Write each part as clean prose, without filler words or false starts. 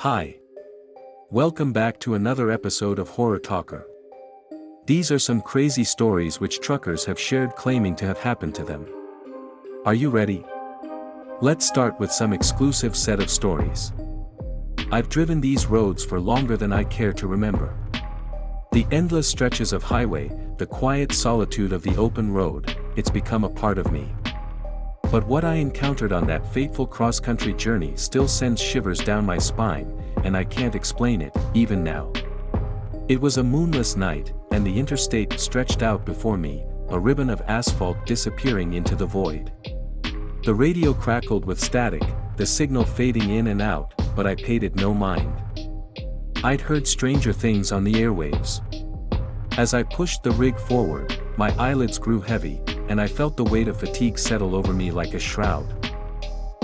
Hi. Welcome back to another episode of Horror Talker. These are some crazy stories which truckers have shared claiming to have happened to them. Are you ready? Let's start with some exclusive set of stories. I've driven these roads for longer than I care to remember. The endless stretches of highway, the quiet solitude of the open road, it's become a part of me. But what I encountered on that fateful cross-country journey still sends shivers down my spine, and I can't explain it, even now. It was a moonless night, and the interstate stretched out before me, a ribbon of asphalt disappearing into the void. The radio crackled with static, the signal fading in and out, but I paid it no mind. I'd heard stranger things on the airwaves. As I pushed the rig forward, my eyelids grew heavy, and I felt the weight of fatigue settle over me like a shroud.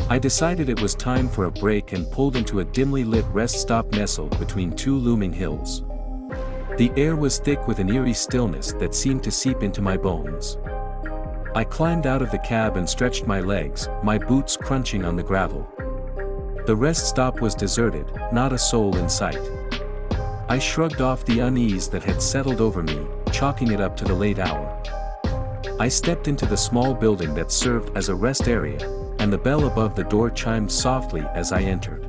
I decided it was time for a break and pulled into a dimly lit rest stop nestled between two looming hills. The air was thick with an eerie stillness that seemed to seep into my bones. I climbed out of the cab and stretched my legs, my boots crunching on the gravel. The rest stop was deserted, not a soul in sight. I shrugged off the unease that had settled over me, chalking it up to the late hour. I stepped into the small building that served as a rest area, and the bell above the door chimed softly as I entered.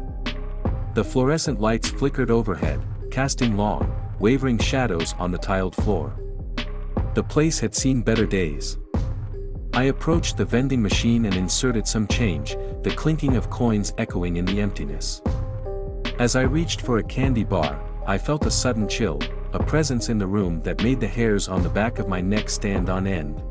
The fluorescent lights flickered overhead, casting long, wavering shadows on the tiled floor. The place had seen better days. I approached the vending machine and inserted some change, the clinking of coins echoing in the emptiness. As I reached for a candy bar, I felt a sudden chill, a presence in the room that made the hairs on the back of my neck stand on end.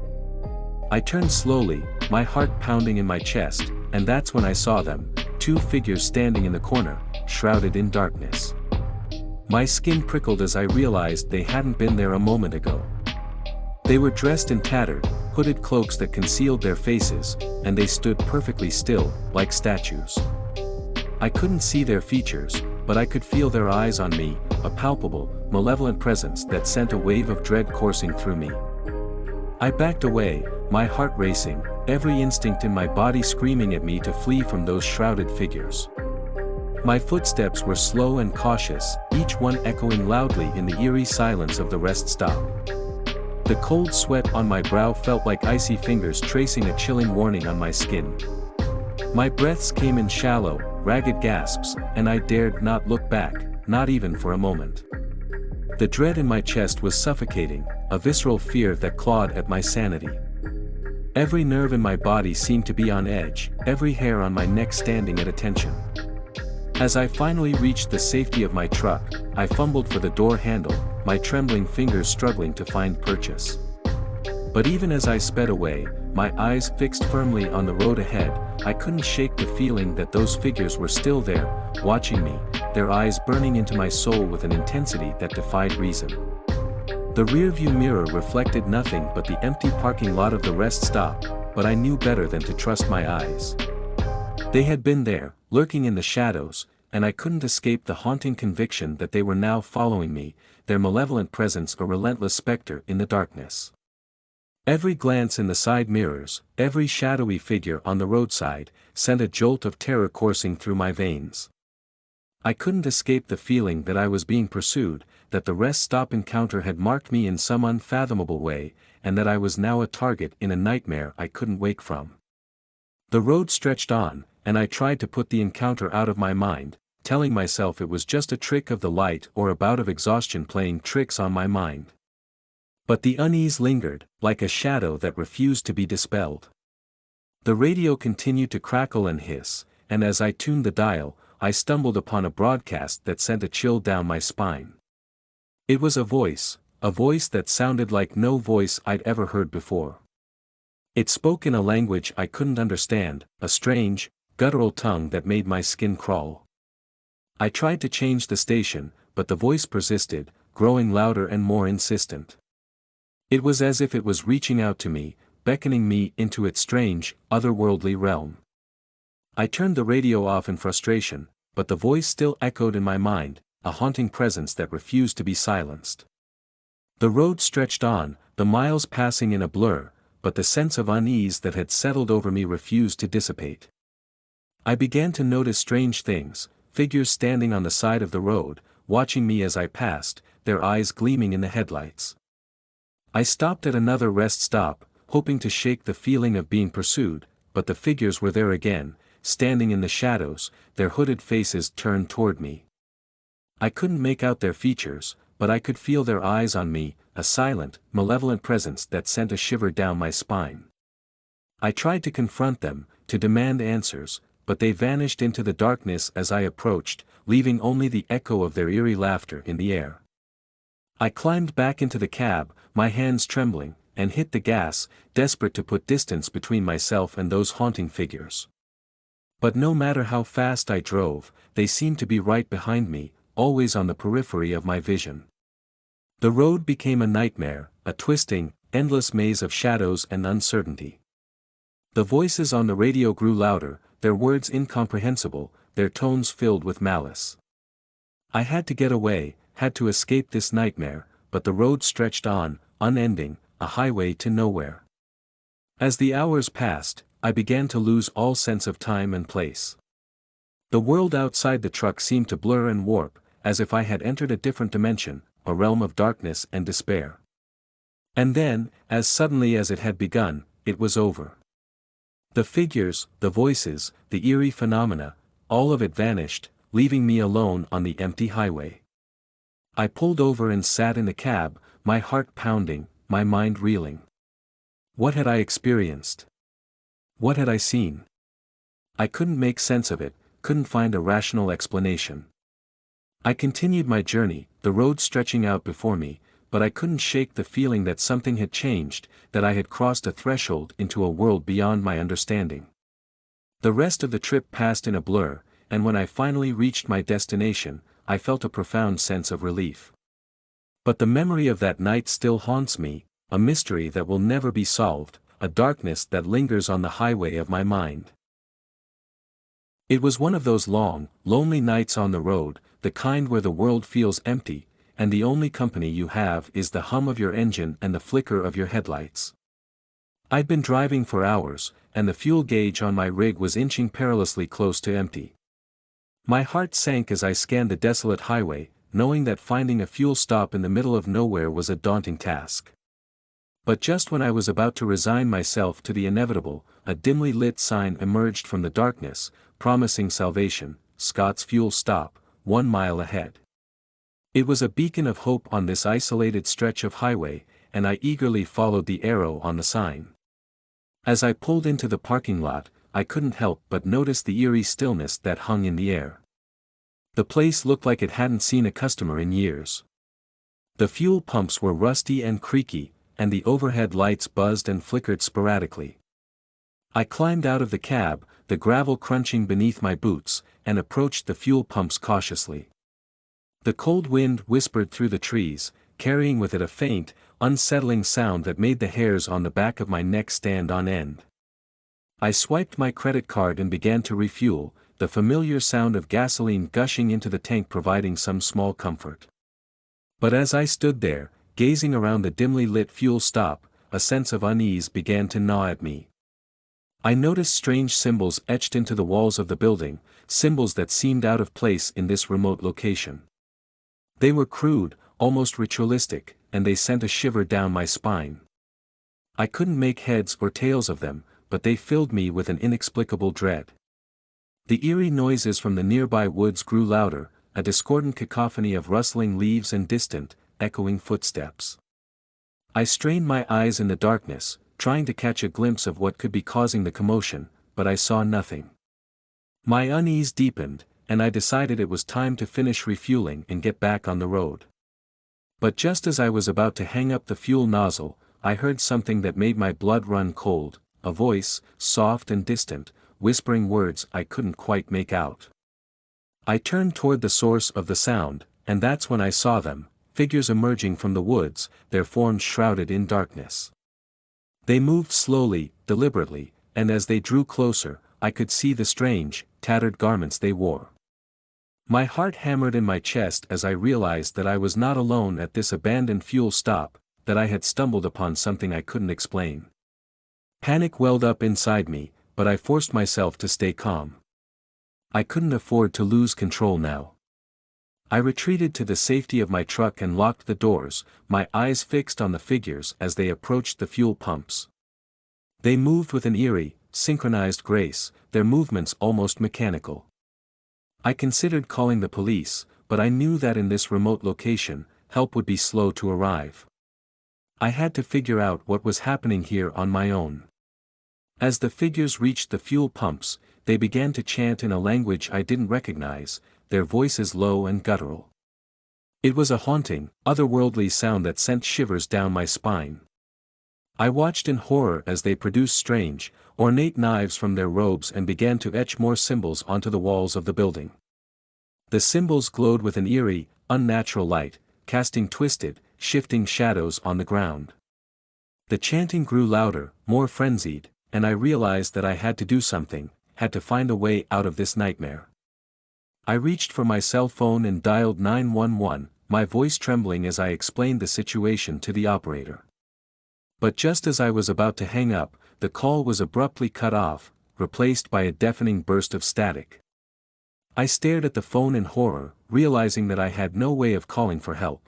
I turned slowly, my heart pounding in my chest, and that's when I saw them, two figures standing in the corner, shrouded in darkness. My skin prickled as I realized they hadn't been there a moment ago. They were dressed in tattered, hooded cloaks that concealed their faces, and they stood perfectly still, like statues. I couldn't see their features, but I could feel their eyes on me, a palpable, malevolent presence that sent a wave of dread coursing through me. I backed away, my heart racing, every instinct in my body screaming at me to flee from those shrouded figures. My footsteps were slow and cautious, each one echoing loudly in the eerie silence of the rest stop. The cold sweat on my brow felt like icy fingers tracing a chilling warning on my skin. My breaths came in shallow, ragged gasps, and I dared not look back, not even for a moment. The dread in my chest was suffocating, a visceral fear that clawed at my sanity. Every nerve in my body seemed to be on edge, every hair on my neck standing at attention. As I finally reached the safety of my truck, I fumbled for the door handle, my trembling fingers struggling to find purchase. But even as I sped away, my eyes fixed firmly on the road ahead, I couldn't shake the feeling that those figures were still there, watching me, their eyes burning into my soul with an intensity that defied reason. The rearview mirror reflected nothing but the empty parking lot of the rest stop, but I knew better than to trust my eyes. They had been there, lurking in the shadows, and I couldn't escape the haunting conviction that they were now following me, their malevolent presence a relentless specter in the darkness. Every glance in the side mirrors, every shadowy figure on the roadside, sent a jolt of terror coursing through my veins. I couldn't escape the feeling that I was being pursued, that the rest stop encounter had marked me in some unfathomable way, and that I was now a target in a nightmare I couldn't wake from. The road stretched on, and I tried to put the encounter out of my mind, telling myself it was just a trick of the light or a bout of exhaustion playing tricks on my mind. But the unease lingered, like a shadow that refused to be dispelled. The radio continued to crackle and hiss, and as I tuned the dial, I stumbled upon a broadcast that sent a chill down my spine. It was a voice that sounded like no voice I'd ever heard before. It spoke in a language I couldn't understand, a strange, guttural tongue that made my skin crawl. I tried to change the station, but the voice persisted, growing louder and more insistent. It was as if it was reaching out to me, beckoning me into its strange, otherworldly realm. I turned the radio off in frustration, but the voice still echoed in my mind, a haunting presence that refused to be silenced. The road stretched on, the miles passing in a blur, but the sense of unease that had settled over me refused to dissipate. I began to notice strange things, figures standing on the side of the road, watching me as I passed, their eyes gleaming in the headlights. I stopped at another rest stop, hoping to shake the feeling of being pursued, but the figures were there again, standing in the shadows, their hooded faces turned toward me. I couldn't make out their features, but I could feel their eyes on me, a silent, malevolent presence that sent a shiver down my spine. I tried to confront them, to demand answers, but they vanished into the darkness as I approached, leaving only the echo of their eerie laughter in the air. I climbed back into the cab, my hands trembling, and hit the gas, desperate to put distance between myself and those haunting figures. But no matter how fast I drove, they seemed to be right behind me, always on the periphery of my vision. The road became a nightmare, a twisting, endless maze of shadows and uncertainty. The voices on the radio grew louder, their words incomprehensible, their tones filled with malice. I had to get away, had to escape this nightmare, but the road stretched on, unending, a highway to nowhere. As the hours passed, I began to lose all sense of time and place. The world outside the truck seemed to blur and warp, as if I had entered a different dimension, a realm of darkness and despair. And then, as suddenly as it had begun, it was over. The figures, the voices, the eerie phenomena, all of it vanished, leaving me alone on the empty highway. I pulled over and sat in the cab, my heart pounding, my mind reeling. What had I experienced? What had I seen? I couldn't make sense of it, couldn't find a rational explanation. I continued my journey, the road stretching out before me, but I couldn't shake the feeling that something had changed, that I had crossed a threshold into a world beyond my understanding. The rest of the trip passed in a blur, and when I finally reached my destination, I felt a profound sense of relief. But the memory of that night still haunts me, a mystery that will never be solved, a darkness that lingers on the highway of my mind. It was one of those long, lonely nights on the road, the kind where the world feels empty, and the only company you have is the hum of your engine and the flicker of your headlights. I'd been driving for hours, and the fuel gauge on my rig was inching perilously close to empty. My heart sank as I scanned the desolate highway, knowing that finding a fuel stop in the middle of nowhere was a daunting task. But just when I was about to resign myself to the inevitable, a dimly lit sign emerged from the darkness, promising salvation, Scott's fuel stop, 1 mile ahead. It was a beacon of hope on this isolated stretch of highway, and I eagerly followed the arrow on the sign. As I pulled into the parking lot, I couldn't help but notice the eerie stillness that hung in the air. The place looked like it hadn't seen a customer in years. The fuel pumps were rusty and creaky, and the overhead lights buzzed and flickered sporadically. I climbed out of the cab, the gravel crunching beneath my boots, and approached the fuel pumps cautiously. The cold wind whispered through the trees, carrying with it a faint, unsettling sound that made the hairs on the back of my neck stand on end. I swiped my credit card and began to refuel, the familiar sound of gasoline gushing into the tank providing some small comfort. But as I stood there, gazing around the dimly lit fuel stop, a sense of unease began to gnaw at me. I noticed strange symbols etched into the walls of the building, symbols that seemed out of place in this remote location. They were crude, almost ritualistic, and they sent a shiver down my spine. I couldn't make heads or tails of them, but they filled me with an inexplicable dread. The eerie noises from the nearby woods grew louder, a discordant cacophony of rustling leaves and distant, echoing footsteps. I strained my eyes in the darkness, trying to catch a glimpse of what could be causing the commotion, but I saw nothing. My unease deepened, and I decided it was time to finish refueling and get back on the road. But just as I was about to hang up the fuel nozzle, I heard something that made my blood run cold, a voice, soft and distant, whispering words I couldn't quite make out. I turned toward the source of the sound, and that's when I saw them, figures emerging from the woods, their forms shrouded in darkness. They moved slowly, deliberately, and as they drew closer, I could see the strange, tattered garments they wore. My heart hammered in my chest as I realized that I was not alone at this abandoned fuel stop, that I had stumbled upon something I couldn't explain. Panic welled up inside me, but I forced myself to stay calm. I couldn't afford to lose control now. I retreated to the safety of my truck and locked the doors, my eyes fixed on the figures as they approached the fuel pumps. They moved with an eerie, synchronized grace, their movements almost mechanical. I considered calling the police, but I knew that in this remote location, help would be slow to arrive. I had to figure out what was happening here on my own. As the figures reached the fuel pumps, they began to chant in a language I didn't recognize, their voices low and guttural. It was a haunting, otherworldly sound that sent shivers down my spine. I watched in horror as they produced strange, ornate knives from their robes and began to etch more symbols onto the walls of the building. The symbols glowed with an eerie, unnatural light, casting twisted, shifting shadows on the ground. The chanting grew louder, more frenzied, and I realized that I had to do something, had to find a way out of this nightmare. I reached for my cell phone and dialed 911, my voice trembling as I explained the situation to the operator. But just as I was about to hang up, the call was abruptly cut off, replaced by a deafening burst of static. I stared at the phone in horror, realizing that I had no way of calling for help.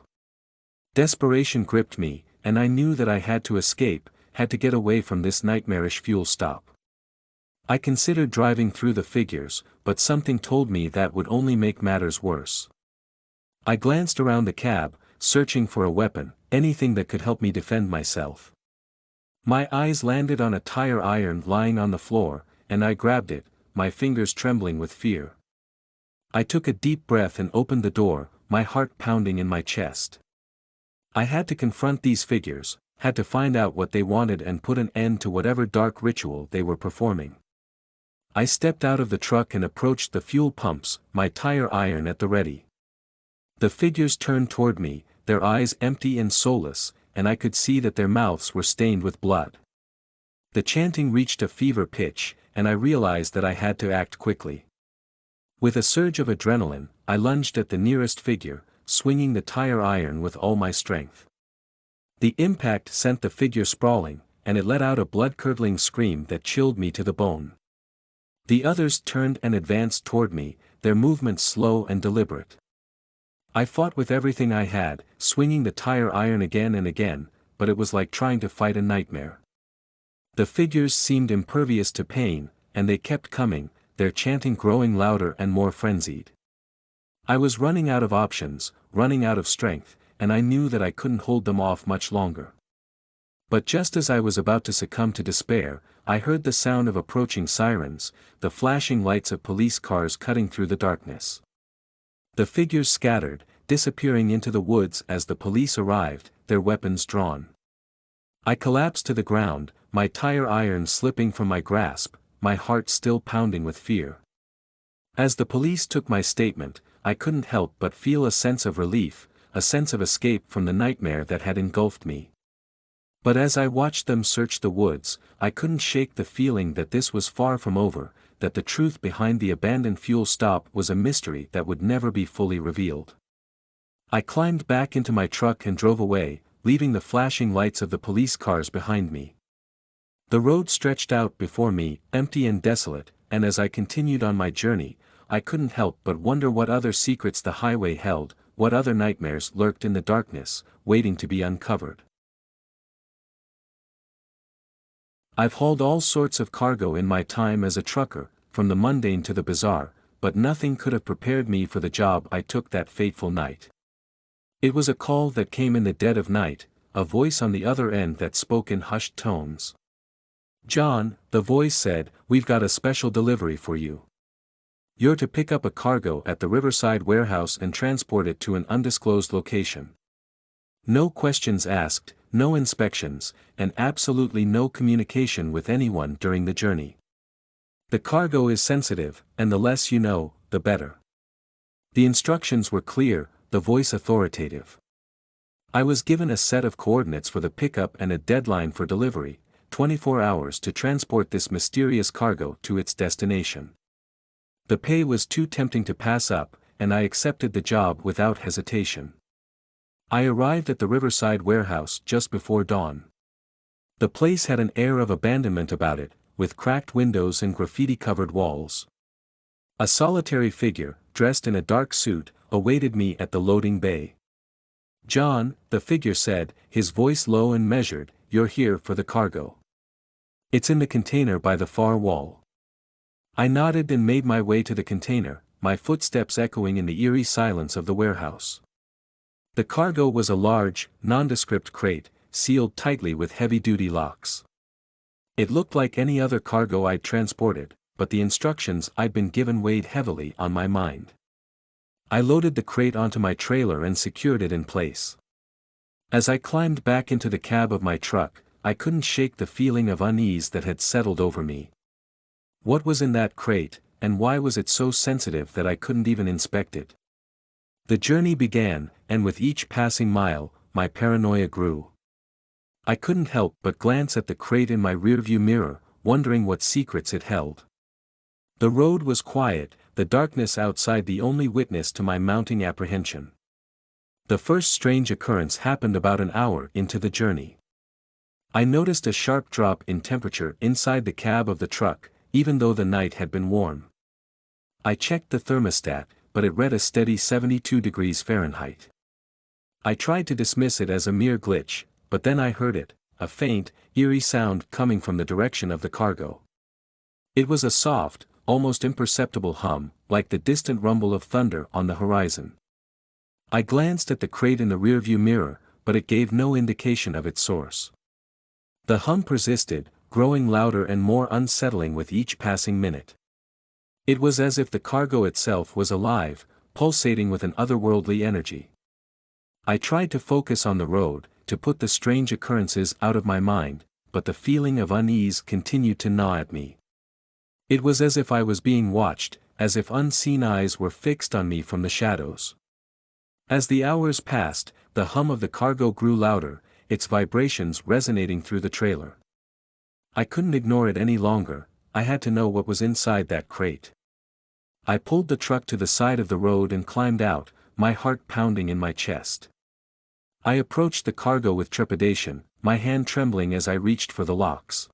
Desperation gripped me, and I knew that I had to escape, had to get away from this nightmarish fuel stop. I considered driving through the figures, but something told me that would only make matters worse. I glanced around the cab, searching for a weapon, anything that could help me defend myself. My eyes landed on a tire iron lying on the floor, and I grabbed it, my fingers trembling with fear. I took a deep breath and opened the door, my heart pounding in my chest. I had to confront these figures, had to find out what they wanted and put an end to whatever dark ritual they were performing. I stepped out of the truck and approached the fuel pumps, my tire iron at the ready. The figures turned toward me, their eyes empty and soulless, and I could see that their mouths were stained with blood. The chanting reached a fever pitch, and I realized that I had to act quickly. With a surge of adrenaline, I lunged at the nearest figure, swinging the tire iron with all my strength. The impact sent the figure sprawling, and it let out a blood-curdling scream that chilled me to the bone. The others turned and advanced toward me, their movements slow and deliberate. I fought with everything I had, swinging the tire iron again and again, but it was like trying to fight a nightmare. The figures seemed impervious to pain, and they kept coming, their chanting growing louder and more frenzied. I was running out of options, running out of strength, and I knew that I couldn't hold them off much longer. But just as I was about to succumb to despair, I heard the sound of approaching sirens, the flashing lights of police cars cutting through the darkness. The figures scattered, disappearing into the woods as the police arrived, their weapons drawn. I collapsed to the ground, my tire iron slipping from my grasp, my heart still pounding with fear. As the police took my statement, I couldn't help but feel a sense of relief, a sense of escape from the nightmare that had engulfed me. But as I watched them search the woods, I couldn't shake the feeling that this was far from over, that the truth behind the abandoned fuel stop was a mystery that would never be fully revealed. I climbed back into my truck and drove away, leaving the flashing lights of the police cars behind me. The road stretched out before me, empty and desolate, and as I continued on my journey, I couldn't help but wonder what other secrets the highway held, what other nightmares lurked in the darkness, waiting to be uncovered. I've hauled all sorts of cargo in my time as a trucker, from the mundane to the bizarre, but nothing could have prepared me for the job I took that fateful night. It was a call that came in the dead of night, a voice on the other end that spoke in hushed tones. "John," the voice said, "we've got a special delivery for you. You're to pick up a cargo at the Riverside warehouse and transport it to an undisclosed location. No questions asked, no inspections, and absolutely no communication with anyone during the journey. The cargo is sensitive, and the less you know, the better." The instructions were clear, the voice authoritative. I was given a set of coordinates for the pickup and a deadline for delivery, 24 hours to transport this mysterious cargo to its destination. The pay was too tempting to pass up, and I accepted the job without hesitation. I arrived at the Riverside warehouse just before dawn. The place had an air of abandonment about it, with cracked windows and graffiti-covered walls. A solitary figure, dressed in a dark suit, awaited me at the loading bay. "John," the figure said, his voice low and measured, "you're here for the cargo. It's in the container by the far wall." I nodded and made my way to the container, my footsteps echoing in the eerie silence of the warehouse. The cargo was a large, nondescript crate, sealed tightly with heavy-duty locks. It looked like any other cargo I'd transported, but the instructions I'd been given weighed heavily on my mind. I loaded the crate onto my trailer and secured it in place. As I climbed back into the cab of my truck, I couldn't shake the feeling of unease that had settled over me. What was in that crate, and why was it so sensitive that I couldn't even inspect it? The journey began, and with each passing mile, my paranoia grew. I couldn't help but glance at the crate in my rearview mirror, wondering what secrets it held. The road was quiet, the darkness outside the only witness to my mounting apprehension. The first strange occurrence happened about an hour into the journey. I noticed a sharp drop in temperature inside the cab of the truck, even though the night had been warm. I checked the thermostat, but it read a steady 72 degrees Fahrenheit. I tried to dismiss it as a mere glitch, but then I heard it, a faint, eerie sound coming from the direction of the cargo. It was a soft, almost imperceptible hum, like the distant rumble of thunder on the horizon. I glanced at the crate in the rearview mirror, but it gave no indication of its source. The hum persisted, growing louder and more unsettling with each passing minute. It was as if the cargo itself was alive, pulsating with an otherworldly energy. I tried to focus on the road, to put the strange occurrences out of my mind, but the feeling of unease continued to gnaw at me. It was as if I was being watched, as if unseen eyes were fixed on me from the shadows. As the hours passed, the hum of the cargo grew louder, its vibrations resonating through the trailer. I couldn't ignore it any longer, I had to know what was inside that crate. I pulled the truck to the side of the road and climbed out, my heart pounding in my chest. I approached the cargo with trepidation, my hand trembling as I reached for the locks.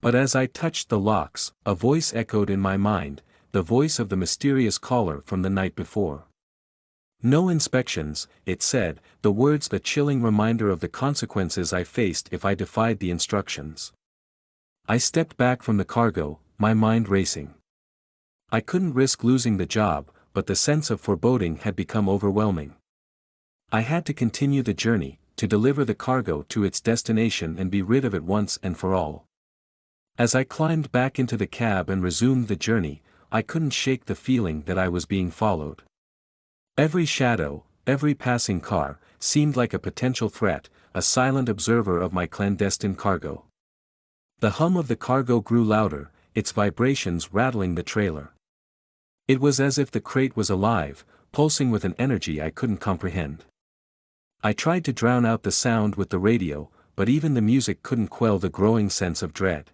But as I touched the locks, a voice echoed in my mind, the voice of the mysterious caller from the night before. "No inspections," it said, the words a chilling reminder of the consequences I faced if I defied the instructions. I stepped back from the cargo, my mind racing. I couldn't risk losing the job, but the sense of foreboding had become overwhelming. I had to continue the journey, to deliver the cargo to its destination and be rid of it once and for all. As I climbed back into the cab and resumed the journey, I couldn't shake the feeling that I was being followed. Every shadow, every passing car, seemed like a potential threat, a silent observer of my clandestine cargo. The hum of the cargo grew louder, its vibrations rattling the trailer. It was as if the crate was alive, pulsing with an energy I couldn't comprehend. I tried to drown out the sound with the radio, but even the music couldn't quell the growing sense of dread.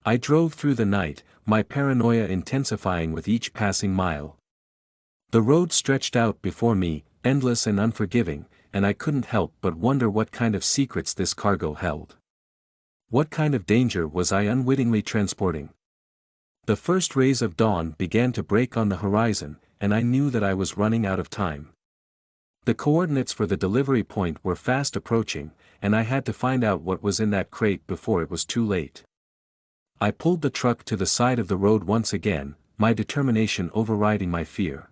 I drove through the night, my paranoia intensifying with each passing mile. The road stretched out before me, endless and unforgiving, and I couldn't help but wonder what kind of secrets this cargo held. What kind of danger was I unwittingly transporting? The first rays of dawn began to break on the horizon, and I knew that I was running out of time. The coordinates for the delivery point were fast approaching, and I had to find out what was in that crate before it was too late. I pulled the truck to the side of the road once again, my determination overriding my fear.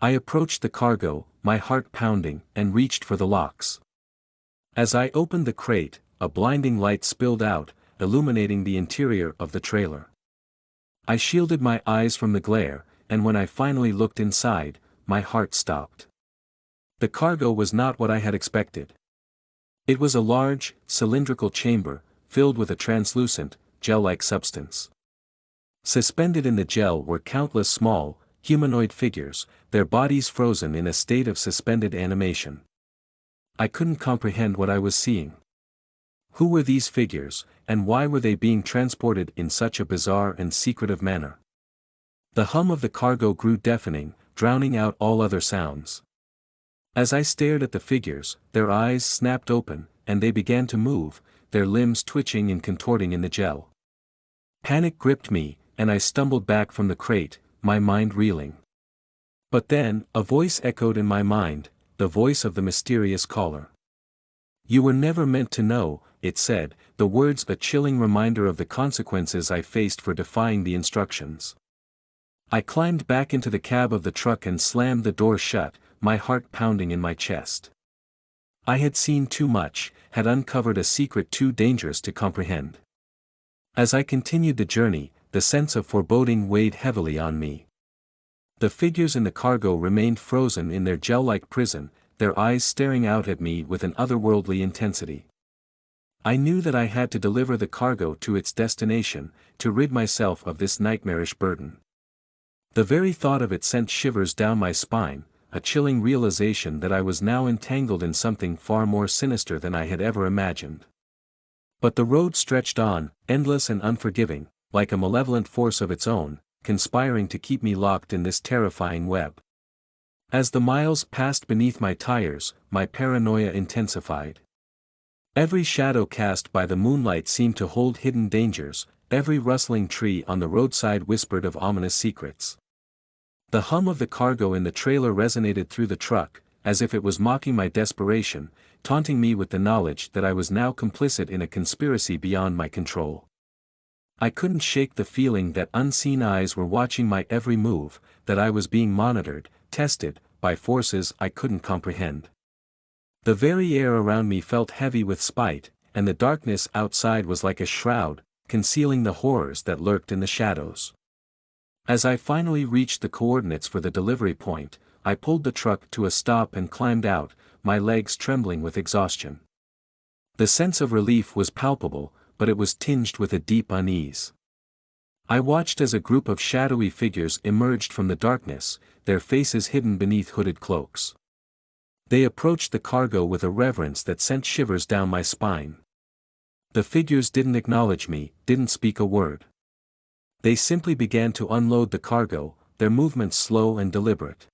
I approached the cargo, my heart pounding, and reached for the locks. As I opened the crate, a blinding light spilled out, illuminating the interior of the trailer. I shielded my eyes from the glare, and when I finally looked inside, my heart stopped. The cargo was not what I had expected. It was a large, cylindrical chamber, filled with a translucent, gel-like substance. Suspended in the gel were countless small, humanoid figures, their bodies frozen in a state of suspended animation. I couldn't comprehend what I was seeing. Who were these figures, and why were they being transported in such a bizarre and secretive manner? The hum of the cargo grew deafening, drowning out all other sounds. As I stared at the figures, their eyes snapped open, and they began to move, their limbs twitching and contorting in the gel. Panic gripped me, and I stumbled back from the crate, my mind reeling. But then, a voice echoed in my mind, the voice of the mysterious caller. "You were never meant to know," it said, the words a chilling reminder of the consequences I faced for defying the instructions. I climbed back into the cab of the truck and slammed the door shut, my heart pounding in my chest. I had seen too much, had uncovered a secret too dangerous to comprehend. As I continued the journey, the sense of foreboding weighed heavily on me. The figures in the cargo remained frozen in their gel-like prison, their eyes staring out at me with an otherworldly intensity. I knew that I had to deliver the cargo to its destination, to rid myself of this nightmarish burden. The very thought of it sent shivers down my spine, a chilling realization that I was now entangled in something far more sinister than I had ever imagined. But the road stretched on, endless and unforgiving, like a malevolent force of its own, conspiring to keep me locked in this terrifying web. As the miles passed beneath my tires, my paranoia intensified. Every shadow cast by the moonlight seemed to hold hidden dangers, every rustling tree on the roadside whispered of ominous secrets. The hum of the cargo in the trailer resonated through the truck, as if it was mocking my desperation, taunting me with the knowledge that I was now complicit in a conspiracy beyond my control. I couldn't shake the feeling that unseen eyes were watching my every move, that I was being monitored, tested, by forces I couldn't comprehend. The very air around me felt heavy with spite, and the darkness outside was like a shroud, concealing the horrors that lurked in the shadows. As I finally reached the coordinates for the delivery point, I pulled the truck to a stop and climbed out, my legs trembling with exhaustion. The sense of relief was palpable, but it was tinged with a deep unease. I watched as a group of shadowy figures emerged from the darkness, their faces hidden beneath hooded cloaks. They approached the cargo with a reverence that sent shivers down my spine. The figures didn't acknowledge me, didn't speak a word. They simply began to unload the cargo, their movements slow and deliberate.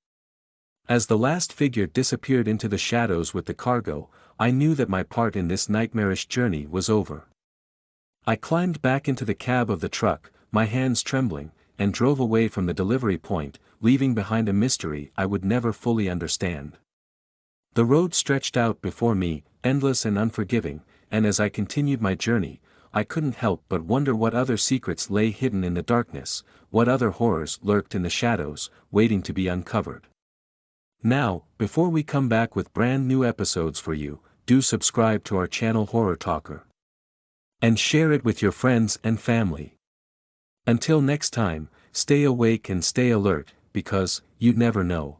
As the last figure disappeared into the shadows with the cargo, I knew that my part in this nightmarish journey was over. I climbed back into the cab of the truck, my hands trembling, and drove away from the delivery point, leaving behind a mystery I would never fully understand. The road stretched out before me, endless and unforgiving, and as I continued my journey, I couldn't help but wonder what other secrets lay hidden in the darkness, what other horrors lurked in the shadows, waiting to be uncovered. Now, before we come back with brand new episodes for you, do subscribe to our channel Horror Talker. And share it with your friends and family. Until next time, stay awake and stay alert, because you never know.